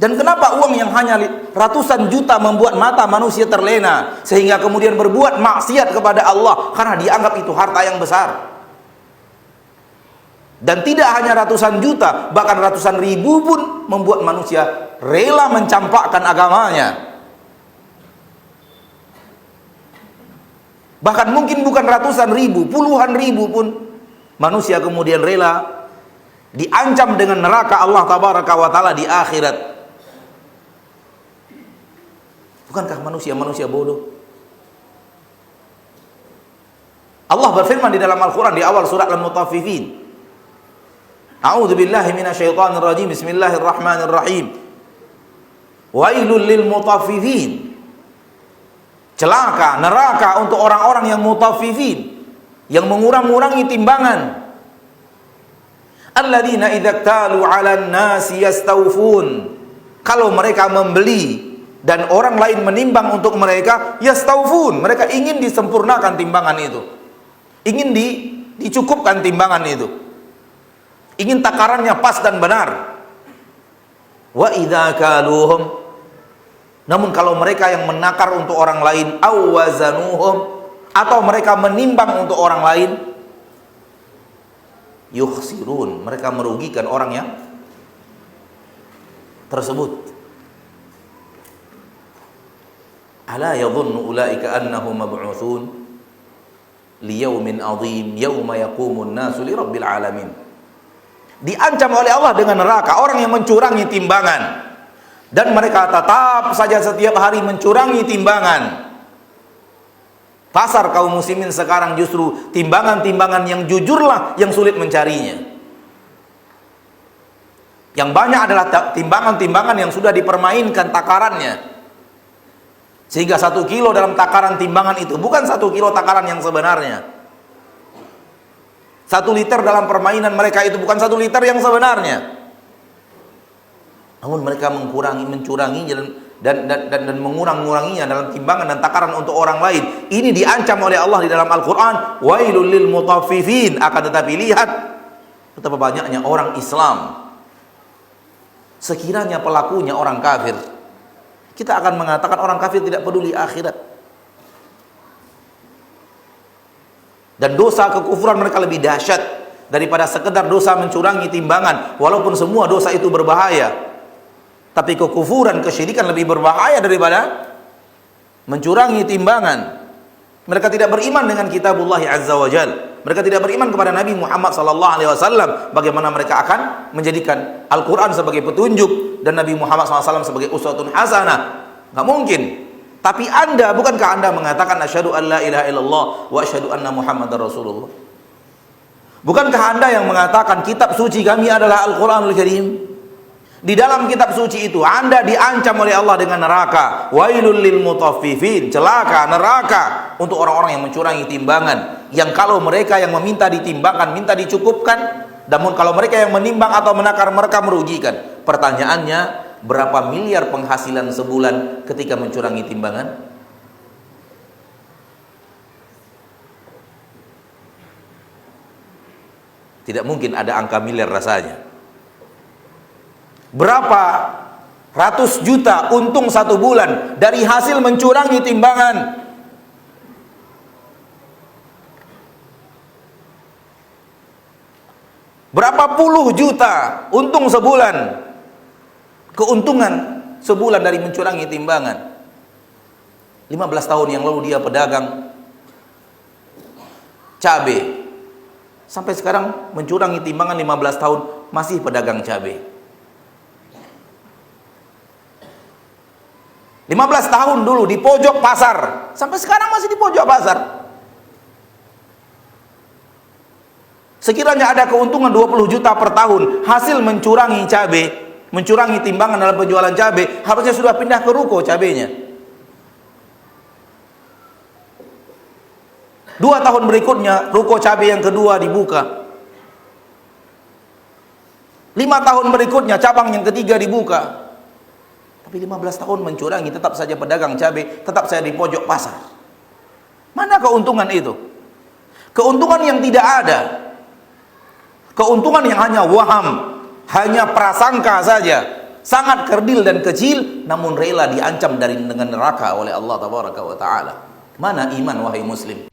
Dan kenapa uang yang hanya ratusan juta membuat mata manusia terlena sehingga kemudian berbuat maksiat kepada Allah? Karena dianggap itu harta yang besar. Dan tidak hanya ratusan juta, bahkan ratusan ribu pun membuat manusia rela mencampakkan agamanya. Bahkan mungkin bukan ratusan ribu, puluhan ribu pun manusia kemudian rela diancam dengan neraka Allah Tabaraka wa Ta'ala di akhirat. Bukankah manusia bodoh? Allah berfirman di dalam Al-Quran di awal surat Al-Mutaffifin. A'udzu billahi minasyaitonir rajim. Bismillahirrahmanirrahim. Wailul lil mutaffifin. Celaka, neraka untuk orang-orang yang mutaffifin, yang mengurang-urangi timbangan. Alladzina idza talu 'alan nasi yastawfun. Kalau mereka membeli dan orang lain menimbang untuk mereka, yastaufun, mereka ingin disempurnakan timbangan itu, ingin dicukupkan timbangan itu, ingin takarannya pas dan benar. Wa idza kaluhum, namun kalau mereka yang menakar untuk orang lain, awazanuhum, atau mereka menimbang untuk orang lain, yukhsirun, mereka merugikan orang yang tersebut. Ala yadhunnu ulaika annahum mab'utsun liyaumin 'adzim yauma yaqumun nasu lirabbil alamin. Diancam oleh Allah dengan neraka orang yang mencurangi timbangan, dan mereka tetap saja setiap hari mencurangi timbangan. Pasar kaum muslimin sekarang justru timbangan-timbangan yang jujurlah yang sulit mencarinya. Yang banyak adalah timbangan-timbangan yang sudah dipermainkan takarannya, sehingga 1 kilo dalam takaran timbangan itu bukan 1 kilo takaran yang sebenarnya. 1 liter dalam permainan mereka itu bukan 1 liter yang sebenarnya. Namun mereka mencuranginya dan mengurang-nguranginya dalam timbangan dan takaran untuk orang lain. Ini diancam oleh Allah di dalam Al-Quran. Wailul lil mutaffifin. Akan tetapi lihat betapa banyaknya orang Islam, sekiranya pelakunya orang kafir, kita akan mengatakan orang kafir tidak peduli akhirat. Dan dosa kekufuran mereka lebih dahsyat daripada sekedar dosa mencurangi timbangan. Walaupun semua dosa itu berbahaya, tapi kekufuran, kesyirikan lebih berbahaya daripada mencurangi timbangan. Mereka tidak beriman dengan kitabullah azza wa jal. Mereka tidak beriman kepada Nabi Muhammad sallallahu alaihi wasallam. Bagaimana mereka akan menjadikan Al-Quran sebagai petunjuk dan Nabi Muhammad SAW sebagai uswatun hasanah? Nggak mungkin. Tapi Anda, bukankah Anda mengatakan asyhadu an la ilaha illallah wa asyhadu anna Muhammadar Rasulullah? Bukankah Anda yang mengatakan kitab suci kami adalah Al-Quranul Karim? Di dalam kitab suci itu Anda diancam oleh Allah dengan neraka. Wailul lil mutaffifin, celaka, neraka untuk orang-orang yang mencurangi timbangan, yang kalau mereka yang meminta ditimbangkan, minta dicukupkan, namun kalau mereka yang menimbang atau menakar, mereka merugikan. Pertanyaannya, berapa miliar penghasilan sebulan ketika mencurangi timbangan? Tidak mungkin ada angka miliar rasanya. Berapa ratus juta untung 1 bulan dari hasil mencurangi timbangan? Berapa puluh juta untung sebulan, keuntungan sebulan dari mencurangi timbangan. 15 tahun yang lalu dia pedagang cabai, sampai sekarang mencurangi timbangan. 15 tahun masih pedagang cabai. 15 tahun dulu di pojok pasar, sampai sekarang masih di pojok pasar. Sekiranya ada keuntungan 20 juta per tahun hasil mencurangi cabai, mencurangi timbangan dalam penjualan cabai, harusnya sudah pindah ke ruko cabainya. 2 tahun berikutnya ruko cabai yang kedua dibuka. 5 tahun berikutnya cabang yang ketiga dibuka. Tapi 15 tahun mencurangi, tetap saja pedagang cabai, tetap saya di pojok pasar. Mana keuntungan itu? Keuntungan yang tidak ada. Keuntungan yang hanya waham, hanya prasangka saja. sangat kerdil dan kecil, namun rela diancam dengan neraka oleh Allah tabaraka wa taala. Mana iman wahai muslim?